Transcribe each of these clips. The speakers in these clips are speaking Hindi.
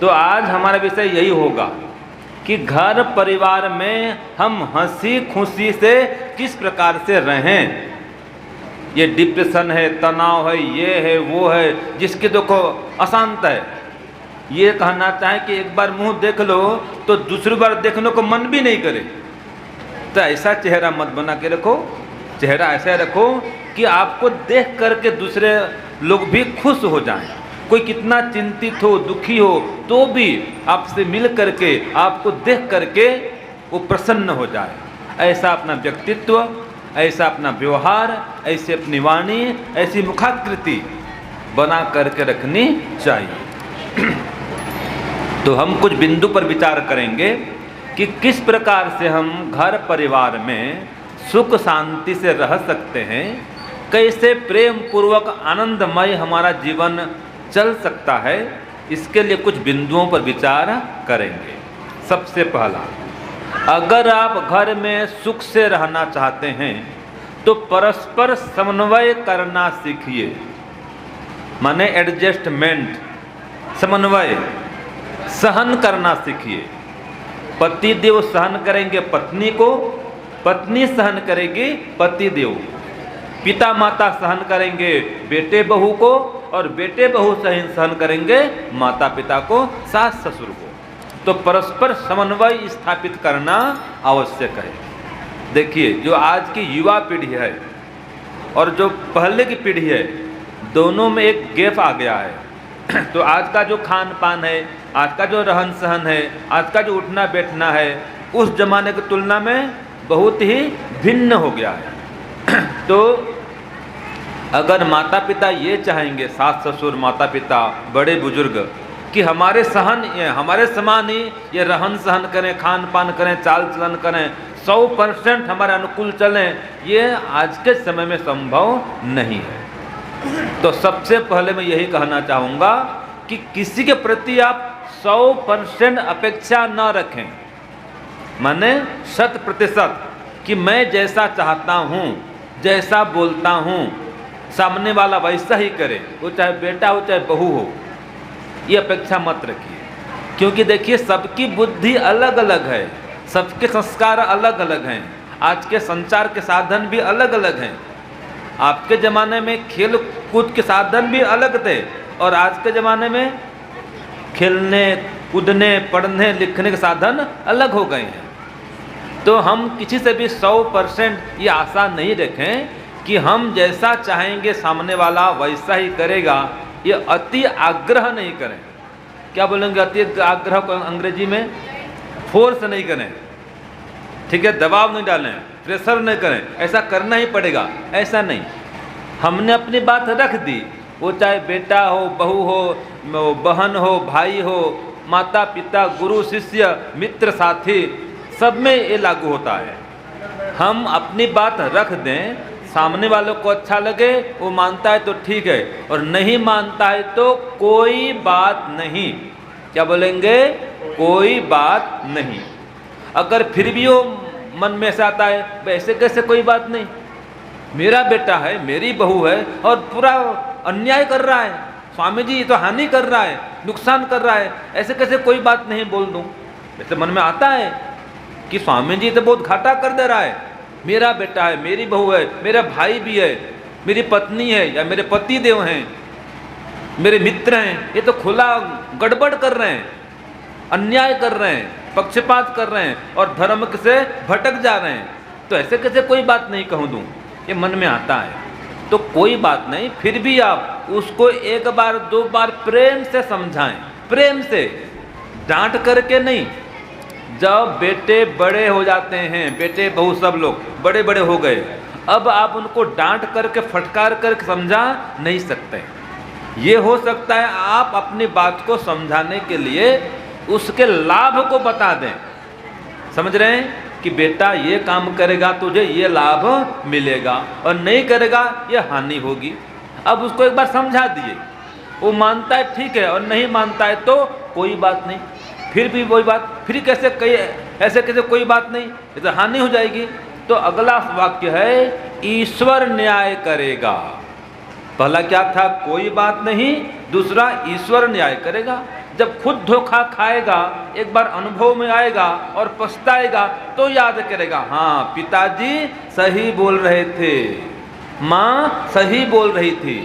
तो आज हमारा विषय यही होगा कि घर परिवार में हम हंसी खुशी से किस प्रकार से रहें। ये डिप्रेशन है, तनाव है, ये है, वो है, जिसकी देखो अशांत है, ये कहना चाहे कि एक बार मुंह देख लो तो दूसरी बार देखने को मन भी नहीं करे। तो ऐसा चेहरा मत बना के रखो, चेहरा ऐसा रखो कि आपको देख करके दूसरे लोग भी खुश हो जाएं। कोई कितना चिंतित हो, दुखी हो, तो भी आपसे मिल करके, आपको देख करके वो प्रसन्न हो जाए। ऐसा अपना व्यक्तित्व, ऐसा अपना व्यवहार, ऐसी अपनी वाणी, ऐसी मुखाकृति बना करके रखनी चाहिए। तो हम कुछ बिंदु पर विचार करेंगे कि किस प्रकार से हम घर परिवार में सुख शांति से रह सकते हैं, कैसे प्रेम पूर्वक आनंदमय हमारा जीवन चल सकता है। इसके लिए कुछ बिंदुओं पर विचार करेंगे। सबसे पहला, अगर आप घर में सुख से रहना चाहते हैं तो परस्पर समन्वय करना सीखिए। माने एडजस्टमेंट, समन्वय, सहन करना सीखिए। पति देव सहन करेंगे पत्नी को, पत्नी सहन करेगी पति देव। पिता माता सहन करेंगे बेटे बहू को, और बेटे बहू सहन करेंगे माता पिता को, सास ससुर को। तो परस्पर समन्वय स्थापित करना आवश्यक है। देखिए, जो आज की युवा पीढ़ी है और जो पहले की पीढ़ी है, दोनों में एक गैप आ गया है। तो आज का जो खान पान है, आज का जो रहन सहन है, आज का जो उठना बैठना है, उस जमाने की तुलना में बहुत ही भिन्न हो गया है। तो अगर माता पिता ये चाहेंगे, सास ससुर, माता पिता, बड़े बुजुर्ग, कि हमारे समान ही ये रहन सहन करें, खान पान करें, चाल चलन करें, 100% हमारे अनुकूल चलें, ये आज के समय में संभव नहीं है। तो सबसे पहले मैं यही कहना चाहूँगा कि किसी के प्रति आप 100% अपेक्षा न रखें। माने 100% कि मैं जैसा चाहता हूँ, जैसा बोलता हूँ, सामने वाला वैसा ही करे, वो चाहे बेटा हो चाहे बहू हो। ये अपेक्षा मत रखिए, क्योंकि देखिए सबकी बुद्धि अलग अलग है, सबके संस्कार अलग अलग हैं, आज के संचार के साधन भी अलग अलग हैं। आपके ज़माने में खेल कूद के साधन भी अलग थे, और आज के ज़माने में खेलने कूदने पढ़ने लिखने के साधन अलग हो गए हैं। तो हम किसी से भी 100% ये आशा नहीं रखें कि हम जैसा चाहेंगे सामने वाला वैसा ही करेगा। ये अति आग्रह नहीं करें। क्या बोलेंगे अति आग्रह को अंग्रेजी में? फोर्स नहीं करें, ठीक है, दबाव नहीं डालें, प्रेशर नहीं करें, ऐसा करना ही पड़ेगा, ऐसा नहीं। हमने अपनी बात रख दी, वो चाहे बेटा हो, बहू हो, बहन हो, भाई हो, माता पिता, गुरु शिष्य, मित्र साथी, सब में ये लागू होता है। हम अपनी बात रख दें, सामने वालों को अच्छा लगे, वो मानता है तो ठीक है, और नहीं मानता है तो कोई बात नहीं। क्या बोलेंगे? कोई बात नहीं। अगर फिर भी वो मन में ऐसा आता है, ऐसे कैसे कोई बात नहीं, मेरा बेटा है, मेरी बहू है, और पूरा अन्याय कर रहा है, स्वामी जी ये तो हानि कर रहा है, नुकसान कर रहा है, ऐसे कैसे कोई बात नहीं बोल दूं। वैसे मन में आता है कि स्वामी जी तो बहुत घाटा कर दे रहा है, मेरा बेटा है, मेरी बहू है, मेरा भाई भी है, मेरी पत्नी है, या मेरे पति देव हैं, मेरे मित्र हैं, ये तो खुला गड़बड़ कर रहे हैं, अन्याय कर रहे हैं, पक्षपात कर रहे हैं, और धर्म से भटक जा रहे हैं। तो ऐसे कैसे कोई बात नहीं कहूँ दूँ, ये मन में आता है। तो कोई बात नहीं, फिर भी आप उसको एक बार दो बार प्रेम से समझाएं, प्रेम से, डांट करके नहीं। जब बेटे बड़े हो जाते हैं, बेटे बहू सब लोग बड़े बड़े हो गए, अब आप उनको डांट करके फटकार करके समझा नहीं सकते। ये हो सकता है आप अपनी बात को समझाने के लिए उसके लाभ को बता दें, समझ रहे हैं कि बेटा ये काम करेगा तुझे ये लाभ मिलेगा, और नहीं करेगा ये हानि होगी। अब उसको एक बार समझा दिए, वो मानता है ठीक है, और नहीं मानता है तो कोई बात नहीं, फिर भी वही बात, फिर कैसे कही ऐसे कैसे कोई बात नहीं, ये तो हानि हो जाएगी। तो अगला वाक्य है ईश्वर न्याय करेगा। पहला क्या था? कोई बात नहीं, दूसरा ईश्वर न्याय करेगा। जब खुद धोखा खाएगा, एक बार अनुभव में आएगा और पछताएगा तो याद करेगा, हाँ पिताजी सही बोल रहे थे, माँ सही बोल रही थी।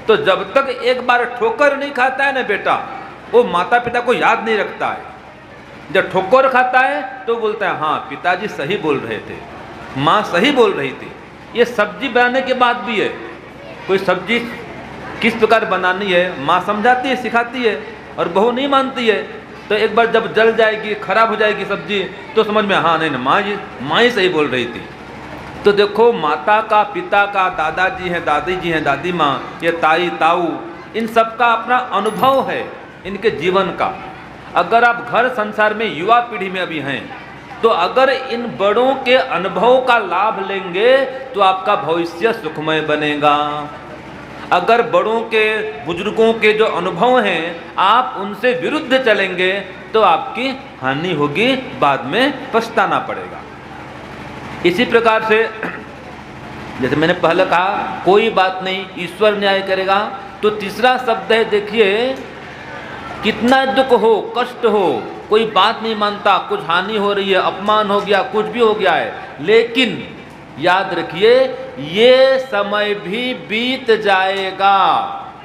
तो जब तक एक बार ठोकर नहीं खाता है ना बेटा, वो माता पिता को याद नहीं रखता है। जब ठोकर खाता है तो बोलता है, हाँ पिताजी सही बोल रहे थे, माँ सही बोल रही थी। ये सब्जी बनाने के बाद भी है, कोई सब्जी किस प्रकार बनानी है माँ समझाती है, सिखाती है, और बहू नहीं मानती है। तो एक बार जब जल जाएगी, खराब हो जाएगी सब्जी, तो समझ में, हाँ नहीं माँ ही सही बोल रही थी। तो देखो, माता का, पिता का, दादाजी हैं, दादी जी हैं, दादी माँ, ये ताई ताऊ, इन सब का अपना अनुभव है इनके जीवन का। अगर आप घर संसार में युवा पीढ़ी में अभी हैं, तो अगर इन बड़ों के अनुभव का लाभ लेंगे तो आपका भविष्य सुखमय बनेगा। अगर बड़ों के, बुजुर्गों के जो अनुभव हैं, आप उनसे विरुद्ध चलेंगे तो आपकी हानि होगी, बाद में पछताना पड़ेगा। इसी प्रकार से जैसे मैंने पहले कहा, कोई बात नहीं, ईश्वर न्याय करेगा। तो तीसरा शब्द है, देखिए कितना दुख हो, कष्ट हो, कोई बात नहीं मानता, कुछ हानि हो रही है, अपमान हो गया, कुछ भी हो गया है, लेकिन याद रखिए ये समय भी बीत जाएगा।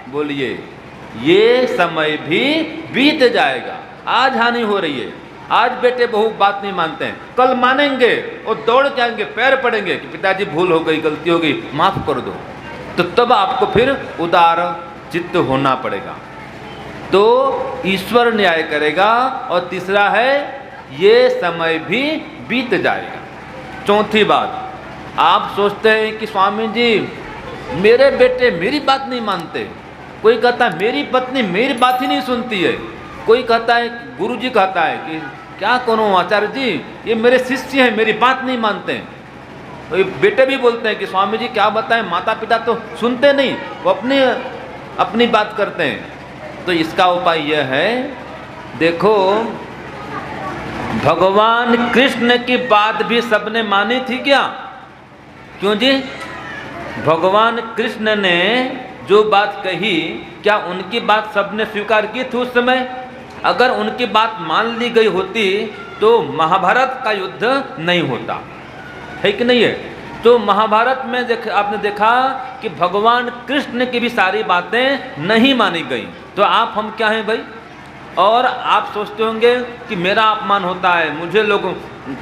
बोलिए, ये समय भी बीत जाएगा। आज हानि हो रही है, आज बेटे बहू बात नहीं मानते हैं, कल मानेंगे और दौड़ के आएंगे, पैर पड़ेंगे कि पिताजी भूल हो गई, गलती हो गई, माफ कर दो। तो तब आपको फिर उदार चित्त होना पड़ेगा। तो ईश्वर न्याय करेगा। और तीसरा है, ये समय भी बीत जाएगा। चौथी बात, आप सोचते हैं कि स्वामी जी मेरे बेटे मेरी बात नहीं मानते, कोई कहता है मेरी पत्नी मेरी बात ही नहीं सुनती है, कोई कहता है, गुरु जी कहता है कि क्या करूं आचार्य जी, ये मेरे शिष्य हैं, मेरी बात नहीं मानते हैं। तो बेटे भी बोलते हैं कि स्वामी जी क्या बताएं, माता पिता तो सुनते नहीं, वो अपनी बात करते हैं। तो इसका उपाय यह है, देखो भगवान कृष्ण की बात भी सबने मानी थी क्या? क्यों जी? भगवान कृष्ण ने जो बात कही, क्या उनकी बात सबने स्वीकार की थी उस समय? अगर उनकी बात मान ली गई होती तो महाभारत का युद्ध नहीं होता, है कि नहीं है? तो महाभारत में आपने देखा कि भगवान कृष्ण की भी सारी बातें नहीं मानी गई। तो आप हम क्या हैं भाई? और आप सोचते होंगे कि मेरा अपमान होता है, मुझे लोग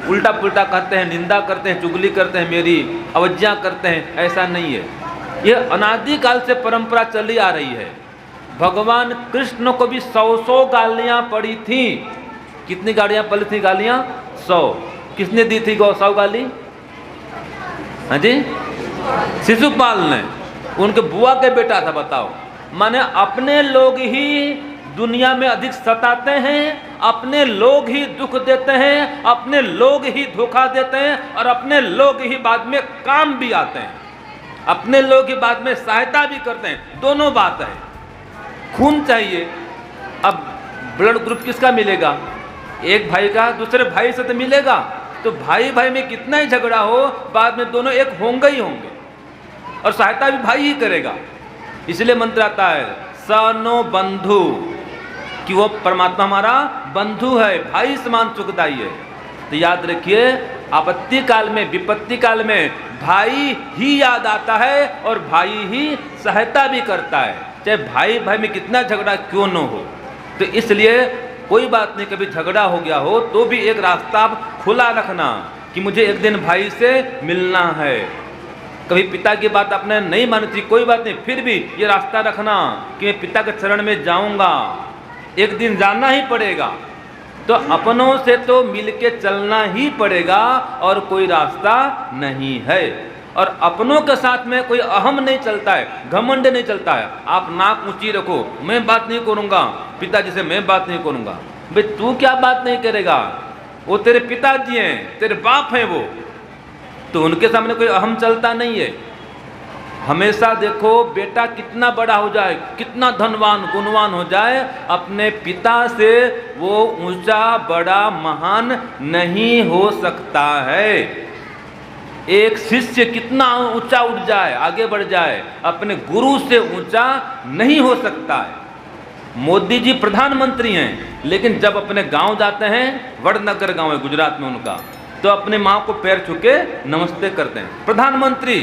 उल्टा पुल्टा कहते हैं, निंदा करते हैं, चुगली करते हैं, मेरी अवज्ञा करते हैं। ऐसा नहीं है, यह अनादिकाल से परंपरा चली आ रही है। भगवान कृष्ण को भी 100 गालियाँ पड़ी थी। कितनी गालियाँ पड़ी थी? गालियाँ 100। किसने दी थी 100 गाली? हाँ जी, शिशुपाल ने, उनके बुआ के बेटा था। बताओ, माने अपने लोग ही दुनिया में अधिक सताते हैं, अपने लोग ही दुख देते हैं, अपने लोग ही धोखा देते हैं, और अपने लोग ही बाद में काम भी आते हैं, अपने लोग ही बाद में सहायता भी करते हैं। दोनों बात है। खून चाहिए, अब ब्लड ग्रुप किसका मिलेगा? एक भाई का दूसरे भाई से तो मिलेगा। तो भाई भाई में कितना ही झगड़ा हो, बाद में दोनों एक होंगे ही होंगे, और सहायता भी भाई ही करेगा। इसलिए मंत्र आता है, सनो बंधु, कि वो परमात्मा हमारा बंधु है, भाई समान सुखदाई है। तो याद रखिए, आपत्ति काल में, विपत्ति काल में भाई ही याद आता है और भाई ही सहायता भी करता है, चाहे भाई भाई में कितना झगड़ा क्यों न हो। तो इसलिए कोई बात नहीं, कभी झगड़ा हो गया हो तो भी एक रास्ता आप खुला रखना कि मुझे एक दिन भाई से मिलना है। कभी पिता की बात आपने नहीं मानी थी, कोई बात नहीं, फिर भी ये रास्ता रखना कि मैं पिता के चरण में जाऊंगा, एक दिन जाना ही पड़ेगा। तो अपनों से तो मिलके चलना ही पड़ेगा और कोई रास्ता नहीं है। और अपनों के साथ में कोई अहम नहीं चलता है, घमंड नहीं चलता है। आप नाक ऊंची रखो, मैं बात नहीं करूंगा, पिताजी से मैं बात नहीं करूंगा। भाई तू क्या बात नहीं करेगा? वो तेरे पिताजी हैं, तेरे बाप हैं वो, तो उनके सामने कोई अहम चलता नहीं है। हमेशा देखो, बेटा कितना बड़ा हो जाए, कितना धनवान गुणवान हो जाए, अपने पिता से वो ऊंचा बड़ा महान नहीं हो सकता है। एक शिष्य कितना ऊंचा उठ जाए, आगे बढ़ जाए, अपने गुरु से ऊंचा नहीं हो सकता है। मोदी जी प्रधानमंत्री हैं, लेकिन जब अपने गांव जाते हैं, वडनगर गांव है गुजरात में उनका, तो अपने माँ को पैर छू के नमस्ते करते हैं। प्रधानमंत्री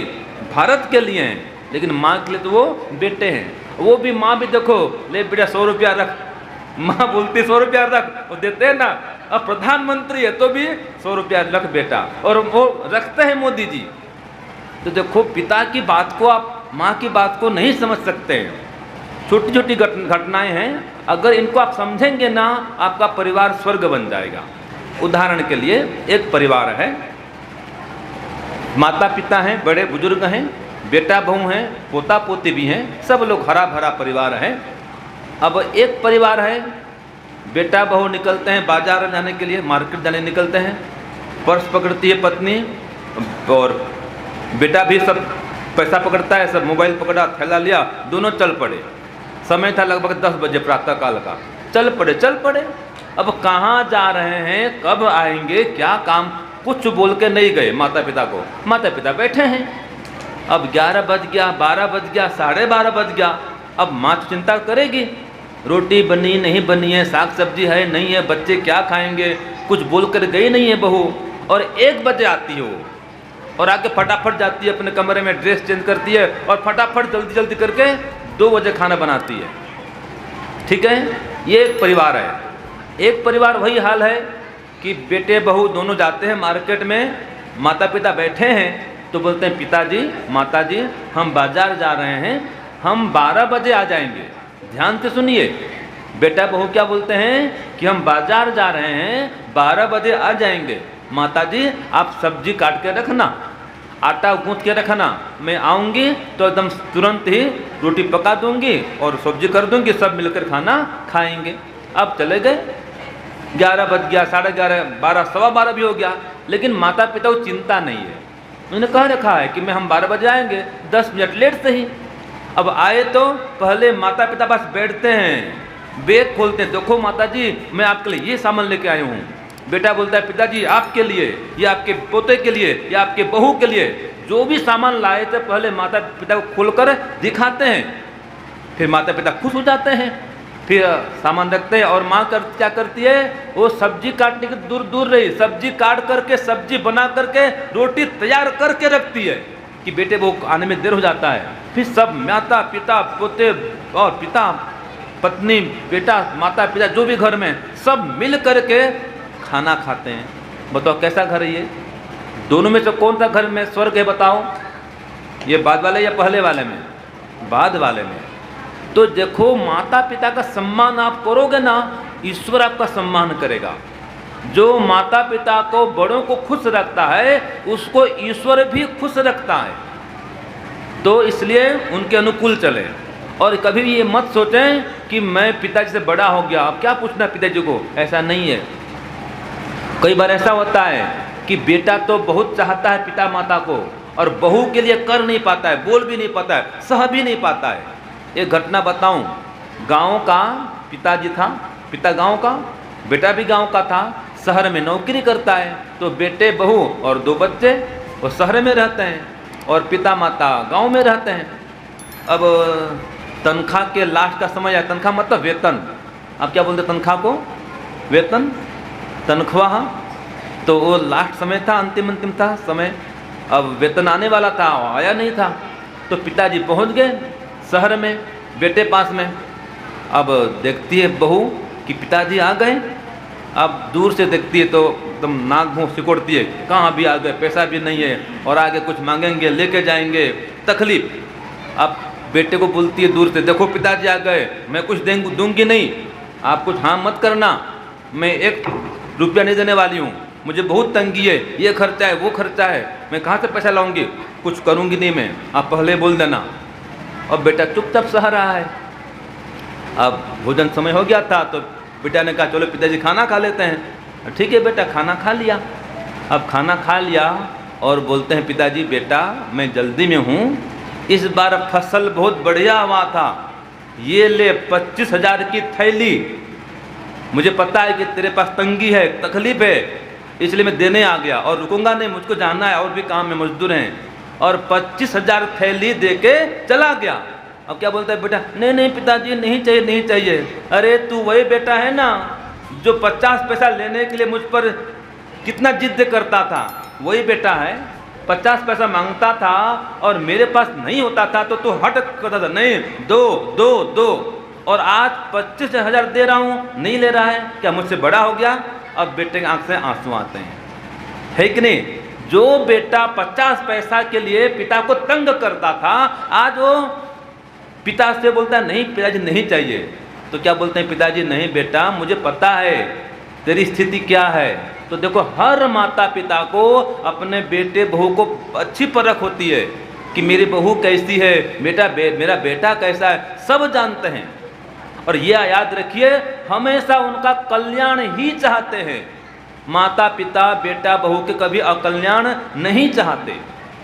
भारत के लिए हैं, लेकिन माँ के लिए तो वो बेटे हैं। वो भी माँ भी देखो, ले बेटा 100 रुपया रख, माँ बोलती 100 रुपया रख, वो देते हैं ना। अब प्रधानमंत्री है तो भी 100 रुपया रख बेटा, और वो रखते हैं मोदी जी। तो देखो, पिता की बात को आप माँ की बात को नहीं समझ सकते हैं। छोटी छोटी घटनाएं हैं, अगर इनको आप समझेंगे ना, आपका परिवार स्वर्ग बन जाएगा। उदाहरण के लिए, एक परिवार है, माता पिता हैं, बड़े बुजुर्ग हैं, बेटा बहू हैं, पोता पोती भी हैं, सब लोग हरा भरा परिवार है। अब एक परिवार है, बेटा बहू निकलते हैं बाजार जाने के लिए, मार्केट जाने निकलते हैं, पर्स पकड़ती है पत्नी, और बेटा भी सब पैसा पकड़ता है, सब मोबाइल पकड़ा, थैला लिया, दोनों चल पड़े। समय था लगभग 10 बजे प्रातः काल का, चल पड़े। अब कहाँ जा रहे हैं, कब आएंगे, क्या काम, कुछ बोल के नहीं गए माता पिता को। माता पिता बैठे हैं, अब 11 बज गया, 12 बज गया, 12:30 बज गया। अब माँ तो चिंता करेगी, रोटी बनी नहीं बनी है, साग सब्जी है नहीं है, बच्चे क्या खाएंगे, कुछ बोल कर गई नहीं है बहू। और 1 बजे आती है वो, और आके फटाफट जाती है अपने कमरे में, ड्रेस चेंज करती है, और फटाफट जल्दी जल्दी करके 2 बजे खाना बनाती है। ठीक है, ये एक परिवार है। एक परिवार वही हाल है कि बेटे बहू दोनों जाते हैं मार्केट में, माता पिता बैठे हैं, तो बोलते हैं पिताजी माताजी हम बाजार जा रहे हैं, हम 12 बजे आ जाएंगे। ध्यान से सुनिए, बेटा बहू क्या बोलते हैं कि हम बाजार जा रहे हैं, 12 बजे आ जाएंगे। माताजी आप सब्जी काट के रखना, आटा गूंथ के रखना, मैं आऊँगी तो एकदम तुरंत ही रोटी पका दूंगी और सब्जी कर दूंगी, सब मिलकर खाना खाएंगे। अब चले गए, 11 बज गया, 11:30, 12, 12:15 भी हो गया, लेकिन माता पिता को चिंता नहीं है। उन्होंने कह रखा है कि मैं हम 12 बजे आएंगे, 10 मिनट लेट से ही। अब आए तो पहले माता पिता पास बैठते हैं, बैग खोलते हैं, देखो माता जी मैं आपके लिए ये सामान लेके आया हूँ। बेटा बोलता है पिताजी आपके लिए, या आपके पोते के लिए, या आपके बहू के लिए, जो भी सामान लाए थे पहले माता पिता को खोलकर दिखाते हैं। फिर माता पिता खुश हो जाते हैं, फिर सामान रखते हैं, और माँ क्या करती है, वो सब्जी काटने के दूर रही, सब्जी काट करके, सब्जी बना करके, रोटी तैयार करके रखती है कि बेटे वो आने में देर हो जाता है। फिर सब माता पिता पोते और पिता पत्नी बेटा माता पिता जो भी घर में, सब मिल करके खाना खाते हैं। बताओ कैसा घर है ये? दोनों में से कौन सा घर में स्वर्ग है बताओ? ये बाद वाले या पहले वाले में? बाद वाले में। तो देखो, माता पिता का सम्मान आप करोगे ना, ईश्वर आपका सम्मान करेगा। जो माता पिता को, बड़ों को खुश रखता है, उसको ईश्वर भी खुश रखता है। तो इसलिए उनके अनुकूल चले, और कभी भी ये मत सोचें कि मैं पिताजी से बड़ा हो गया, अब क्या पूछना पिताजी को, ऐसा नहीं है। कई बार ऐसा होता है कि बेटा तो बहुत चाहता है पिता माता को, और बहू के लिए कर नहीं पाता है, बोल भी नहीं पाता है, सह भी नहीं पाता है। एक घटना बताऊं, गांव का पिताजी था, पिता गांव का, बेटा भी गांव का था, शहर में नौकरी करता है। तो बेटे बहू और 2 बच्चे वो शहर में रहते हैं, और पिता माता गांव में रहते हैं। अब तनख्वाह के लास्ट का समय है, तनख्वाह मतलब वेतन, आप क्या बोलते तनख्वाह को? वेतन, तनख्वाह। तो वो लास्ट समय था, अंतिम था समय, अब वेतन आने वाला था, आया नहीं था। तो पिताजी पहुंच गए शहर में बेटे पास में। अब देखती है बहू कि पिताजी आ गए। अब दूर से देखती है तो एकदम नाक मुँह सिकोड़ती है, कहाँ भी आ गए, पैसा भी नहीं है, और आगे कुछ मांगेंगे, लेके जाएंगे, तकलीफ। अब बेटे को बोलती है दूर से, देखो पिताजी आ गए, मैं कुछ दूंगी नहीं, आप कुछ हाँ मत करना, मैं 1 रुपया नहीं देने वाली हूँ, मुझे बहुत तंगी है, ये खर्चा है वो खर्चा है, मैं कहाँ से पैसा लाऊंगी, कुछ करूँगी नहीं मैं, आप पहले बोल देना। और बेटा चुपचाप सह रहा है। अब भोजन समय हो गया था, तो बेटा ने कहा चलो पिताजी खाना खा लेते हैं। ठीक है बेटा, खाना खा लिया। अब खाना खा लिया और बोलते हैं पिताजी बेटा मैं जल्दी में हूँ, इस बार फसल बहुत बढ़िया हुआ था, ये ले 25,000 की थैली, मुझे पता है कि तेरे पास तंगी है, तकलीफ है, इसलिए मैं देने आ गया, और रुकूंगा नहीं, मुझको जाना है, और भी काम में मजदूर हैं। और 25,000 थैली दे के चला गया। अब क्या बोलता है बेटा, नहीं नहीं पिताजी नहीं चाहिए नहीं चाहिए। अरे तू वही बेटा है ना जो 50 पैसा लेने के लिए मुझ पर कितना जिद करता था, वही बेटा है। 50 पैसा मांगता था और मेरे पास नहीं होता था तो तू हट करता था, नहीं दो दो दो, और आज 25,000 दे रहा हूँ नहीं ले रहा है, क्या मुझसे बड़ा हो गया? अब बेटे की आंख से आंसू आते हैं, है कि नहीं? जो बेटा 50 पैसा के लिए पिता को तंग करता था, आज वो पिता से बोलता है नहीं पिताजी नहीं चाहिए। तो क्या बोलते हैं पिताजी, नहीं बेटा मुझे पता है तेरी स्थिति क्या है। तो देखो हर माता पिता को अपने बेटे बहू को अच्छी परख होती है कि मेरी बहू कैसी है, मेरा बेटा कैसा है, सब जानते हैं। और यह याद रखिए, हमेशा उनका कल्याण ही चाहते हैं। माता पिता बेटा बहू के कभी अकल्याण नहीं चाहते।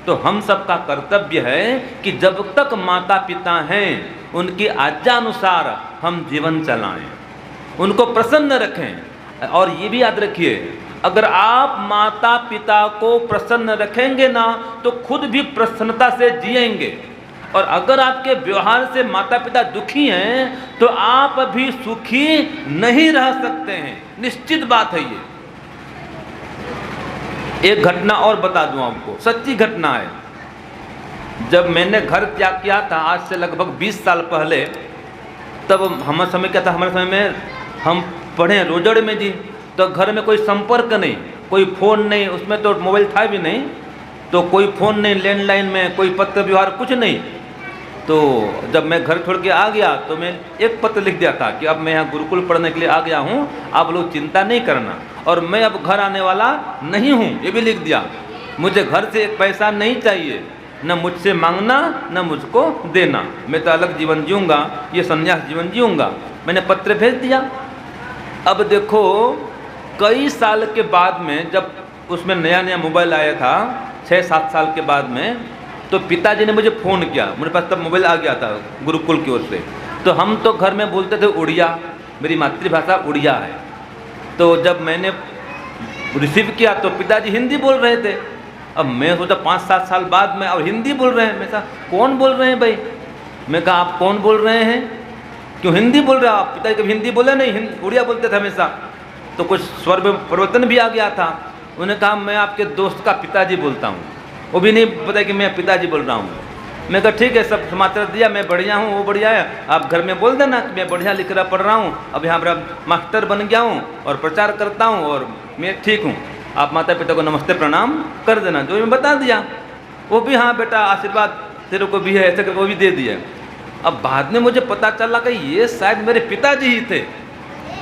तो हम सबका कर्तव्य है कि जब तक माता पिता हैं उनकी आज्ञानुसार हम जीवन चलाएं, उनको प्रसन्न रखें। और ये भी याद रखिए, अगर आप माता पिता को प्रसन्न रखेंगे ना तो खुद भी प्रसन्नता से जिएंगे। और अगर आपके व्यवहार से माता पिता दुखी हैं तो आप भी सुखी नहीं रह सकते हैं, निश्चित बात है। ये एक घटना और बता दूं आपको, सच्ची घटना है। जब मैंने घर त्याग किया था आज से लगभग 20 साल पहले, तब हमारे समय क्या था, हमारे समय में हम पढ़े रोजड़ में जी, तो घर में कोई संपर्क नहीं, कोई फ़ोन नहीं, उसमें तो मोबाइल था भी नहीं, तो कोई फ़ोन नहीं, लैंडलाइन में कोई पत्र व्यवहार कुछ नहीं। तो जब मैं घर छोड़ के आ गया तो मैं एक पत्र लिख दिया था कि अब मैं यहाँ गुरुकुल पढ़ने के लिए आ गया हूँ, आप लोग चिंता नहीं करना, और मैं अब घर आने वाला नहीं हूँ, ये भी लिख दिया। मुझे घर से एक पैसा नहीं चाहिए, न मुझसे मांगना न मुझको देना, मैं तो अलग जीवन जीऊँगा, ये संन्यास जीवन जीऊँगा। मैंने पत्र भेज दिया। अब देखो कई साल के बाद में, जब उसमें नया नया मोबाइल आया था 6-7 साल के बाद में, तो पिताजी ने मुझे फ़ोन किया। मेरे पास तब मोबाइल आ गया था गुरुकुल की ओर से। तो हम तो घर में बोलते थे उड़िया, मेरी मातृभाषा उड़िया है। तो जब मैंने रिसीव किया तो पिताजी हिंदी बोल रहे थे। अब मैं सोचा 5-7 साल बाद में और हिंदी बोल रहे हैं। मैं कहा कौन बोल रहे हैं भाई? मैं कहा आप कौन बोल रहे हैं, क्यों हिंदी बोल रहे हो आप? पिताजी कभी हिंदी बोले नहीं, उड़िया बोलते थे हमेशा। तो कुछ स्वर में परिवर्तन भी आ गया था। उन्होंने कहा मैं आपके दोस्त का पिताजी बोलता हूँ, वो भी नहीं पता कि मैं पिताजी बोल रहा हूँ। मैं कहा ठीक है, सब समाचार दिया, मैं बढ़िया हूँ, वो बढ़िया है, आप घर में बोल देना कि मैं बढ़िया लिख रहा पढ़ रहा हूँ, अब यहाँ पर मास्टर बन गया हूँ और प्रचार करता हूँ और मैं ठीक हूँ, आप माता पिता को नमस्ते प्रणाम कर देना। जो मैं बता दिया, वो भी हाँ बेटा आशीर्वाद तेरे को भी है, ऐसे करके वो भी दे दिया। अब बाद में मुझे पता चला कि ये शायद मेरे पिताजी ही थे।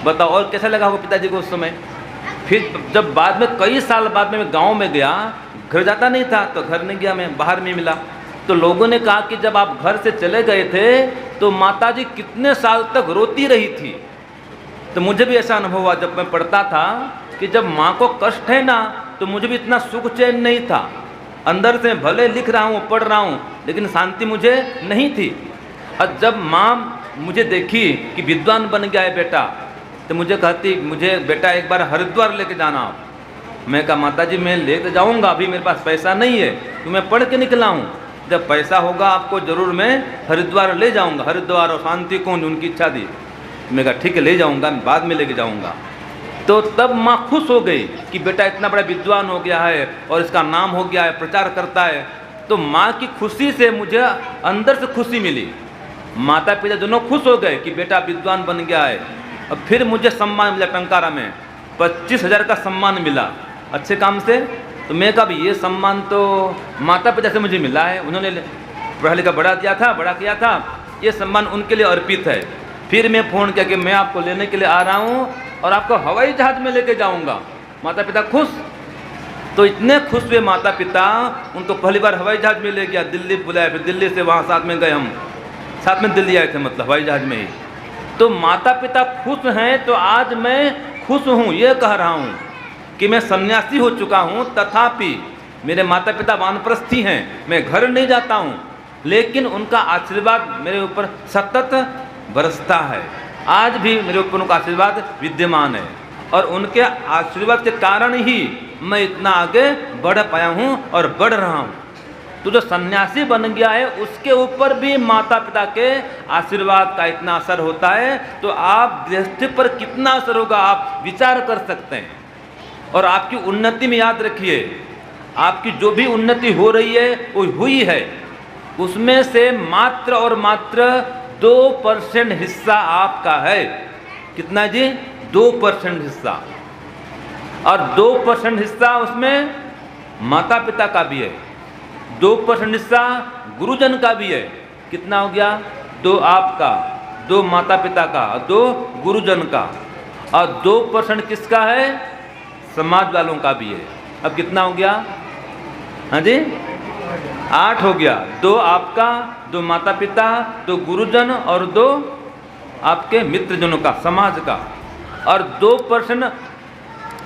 बताओ और कैसा लगा होगा पिताजी को उस समय। फिर जब बाद में कई साल बाद में मैं गाँव में गया, घर जाता नहीं था तो घर नहीं गया, मैं बाहर में मिला, तो लोगों ने कहा कि जब आप घर से चले गए थे तो माताजी कितने साल तक रोती रही थी। तो मुझे भी ऐसा अनुभव हुआ जब मैं पढ़ता था कि जब माँ को कष्ट है ना तो मुझे भी इतना सुख चैन नहीं था। अंदर से भले लिख रहा हूँ पढ़ रहा हूँ लेकिन शांति मुझे नहीं थी। और जब माँ मुझे देखी कि विद्वान बन गया है बेटा, तो मुझे कहती मुझे बेटा एक बार हरिद्वार लेके जाना आप। मैं कहा माताजी मैं लेके जाऊँगा, अभी मेरे पास पैसा नहीं है तो मैं पढ़ के निकला हूँ, जब पैसा होगा आपको ज़रूर मैं हरिद्वार ले जाऊँगा। हरिद्वार और शांति कुंज उनकी इच्छा थी। मैं कहा ठीक है ले जाऊँगा, बाद में लेके जाऊँगा। तो तब माँ खुश हो गई कि बेटा इतना बड़ा विद्वान हो गया है और इसका नाम हो गया है, प्रचार करता है। तो माँ की खुशी से मुझे अंदर से खुशी मिली, माता पिता दोनों खुश हो गए कि बेटा विद्वान बन गया है। अब फिर मुझे सम्मान मिला, टंकारा में 25,000 का सम्मान मिला अच्छे काम से। तो मैं कहा ये सम्मान तो माता पिता से मुझे मिला है, उन्होंने पढ़ा लिखा बड़ा किया था, ये सम्मान उनके लिए अर्पित है। फिर मैं फ़ोन किया कि मैं आपको लेने के लिए आ रहा हूँ और आपको हवाई जहाज़ में लेके जाऊँगा। माता पिता खुश, तो इतने खुश हुए माता पिता, उनको पहली बार हवाई जहाज़ में ले गया, दिल्ली बुलाया, फिर दिल्ली से वहाँ साथ में गए, हम साथ में दिल्ली आए थे, मतलब हवाई जहाज़ में ही। तो माता पिता खुश हैं तो आज मैं खुश हूँ। ये कह रहा हूँ कि मैं सन्यासी हो चुका हूँ, तथापि मेरे माता पिता वानप्रस्थी हैं, मैं घर नहीं जाता हूँ, लेकिन उनका आशीर्वाद मेरे ऊपर सतत बरसता है। आज भी मेरे ऊपर उनका आशीर्वाद विद्यमान है और उनके आशीर्वाद के कारण ही मैं इतना आगे बढ़ पाया हूँ और बढ़ रहा हूँ। तो जो सन्यासी बन गया है उसके ऊपर भी माता पिता के आशीर्वाद का इतना असर होता है, तो आप गृहस्थी पर कितना असर होगा आप विचार कर सकते हैं। और आपकी उन्नति में याद रखिए, आपकी जो भी उन्नति हो रही है वो हुई है, उसमें से मात्र और मात्र 2% हिस्सा आपका है। कितना जी? 2% हिस्सा। और 2% हिस्सा उसमें माता पिता का भी है, 2% हिस्सा गुरुजन का भी है। कितना हो गया? 2 आपका, 2 माता पिता का और 2 गुरुजन का, और 2% किसका है? समाज वालों का भी है। अब कितना हो गया? हाँ जी, 8 हो गया। 2 आपका, 2 माता पिता, 2 गुरुजन और 2 आपके मित्रजनों का, समाज का, और 2%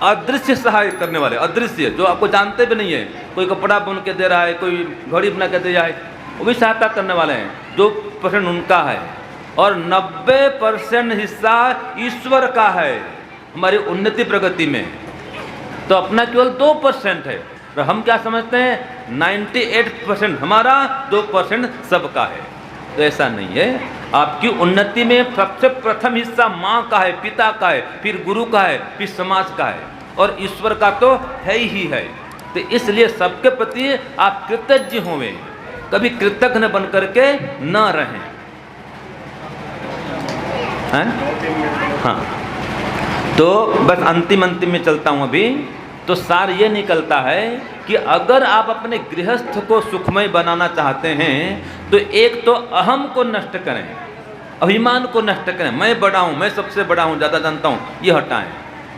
अदृश्य सहाय करने वाले, अदृश्य जो आपको जानते भी नहीं है, कोई कपड़ा बुन के दे रहा है, कोई घड़ी बना के दे रहा है, वो भी सहायता करने वाले हैं, 2% उनका है। और 90% हिस्सा ईश्वर का है हमारी उन्नति प्रगति में। तो अपना केवल 2% है, और हम क्या समझते हैं 98% हमारा, 2% सबका है। तो ऐसा नहीं है। आपकी उन्नति में सबसे प्रथम हिस्सा माँ का है, पिता का है, फिर गुरु का है, फिर समाज का है, और ईश्वर का तो है ही है। तो इसलिए सबके प्रति आप कृतज्ञ होवें, कभी कृतज्ञ बन करके न रहें। हाँ, तो बस अंतिम में चलता हूँ अभी। तो सार ये निकलता है कि अगर आप अपने गृहस्थ को सुखमय बनाना चाहते हैं, तो एक तो अहम को नष्ट करें, अभिमान को नष्ट करें, मैं बड़ा हूँ, मैं सबसे बड़ा हूँ, ज़्यादा जानता हूँ, ये हटाएं।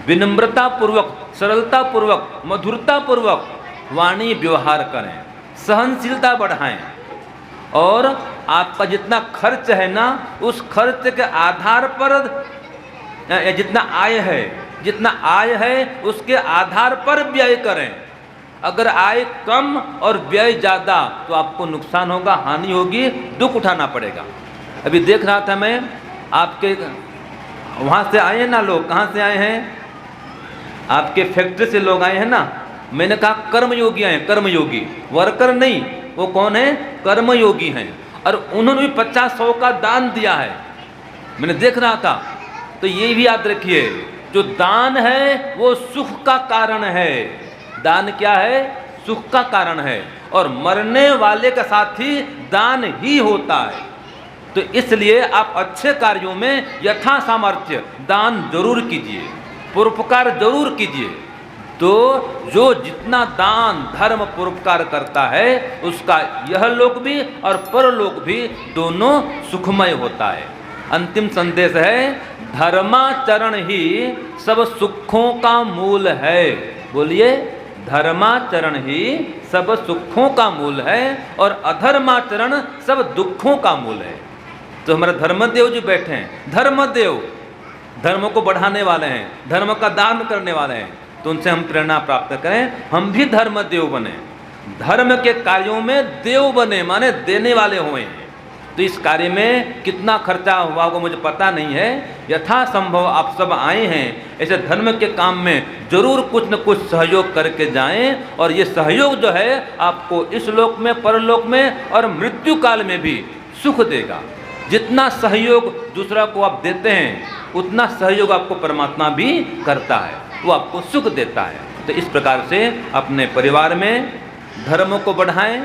विनम्रता पूर्वक, सरलता पूर्वक, मधुरता पूर्वक वाणी व्यवहार करें, सहनशीलता बढ़ाएं, और आपका जितना खर्च है ना, उस खर्च के आधार पर जितना आय है उसके आधार पर व्यय करें। अगर आय कम और व्यय ज़्यादा तो आपको नुकसान होगा, हानि होगी, दुख उठाना पड़ेगा। अभी देख रहा था मैं, आपके वहाँ से आए हैं ना लोग, कहाँ से आए हैं? आपके फैक्ट्री से लोग आए हैं ना। मैंने कहा कर्मयोगी आए, कर्मयोगी, वर्कर नहीं। वो कौन है? कर्मयोगी हैं। और उन्होंने भी 50-100 का दान दिया है, मैंने देख रहा था। तो ये भी याद रखिए, जो दान है वो सुख का कारण है। दान क्या है? सुख का कारण है। और मरने वाले का साथ ही दान ही होता है। तो इसलिए आप अच्छे कार्यों में यथा सामर्थ्य दान जरूर कीजिए, परोपकार जरूर कीजिए। तो जो जितना दान धर्म परोपकार करता है, उसका यह लोक भी और परलोक भी दोनों सुखमय होता है। अंतिम संदेश है, धर्माचरण ही सब सुखों का मूल है। बोलिए, धर्माचरण ही सब सुखों का मूल है, और अधर्माचरण सब दुखों का मूल है। तो हमारे धर्मदेव जी बैठे हैं, धर्मदेव धर्म को बढ़ाने वाले हैं, धर्म का दान करने वाले हैं। तो उनसे हम प्रेरणा प्राप्त करें, हम भी धर्मदेव बने, धर्म के कार्यों में देव बने, माने देने वाले हुए। तो इस कार्य में कितना खर्चा हुआ होगा मुझे पता नहीं है। यथा संभव आप सब आए हैं, ऐसे धर्म के काम में जरूर कुछ न कुछ सहयोग करके जाएं, और ये सहयोग जो है आपको इस लोक में, परलोक में और मृत्यु काल में भी सुख देगा। जितना सहयोग दूसरा को आप देते हैं, उतना सहयोग आपको परमात्मा भी करता है, वो आपको सुख देता है। तो इस प्रकार से अपने परिवार में धर्म को बढ़ाएं,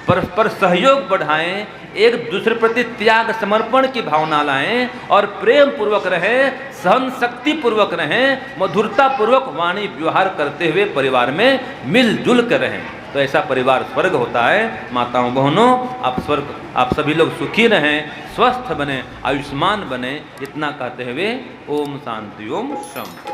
परस्पर सहयोग बढ़ाएं, एक दूसरे प्रति त्याग समर्पण की भावना लाएं, और प्रेम पूर्वक रहें, सहन शक्ति पूर्वक रहें, मधुरता पूर्वक वाणी व्यवहार करते हुए परिवार में मिलजुल कर रहें। तो ऐसा परिवार स्वर्ग होता है। माताओं बहनों, आप सभी लोग सुखी रहें, स्वस्थ बने, आयुष्मान बने, इतना कहते हुए ओम शांति ओम शम।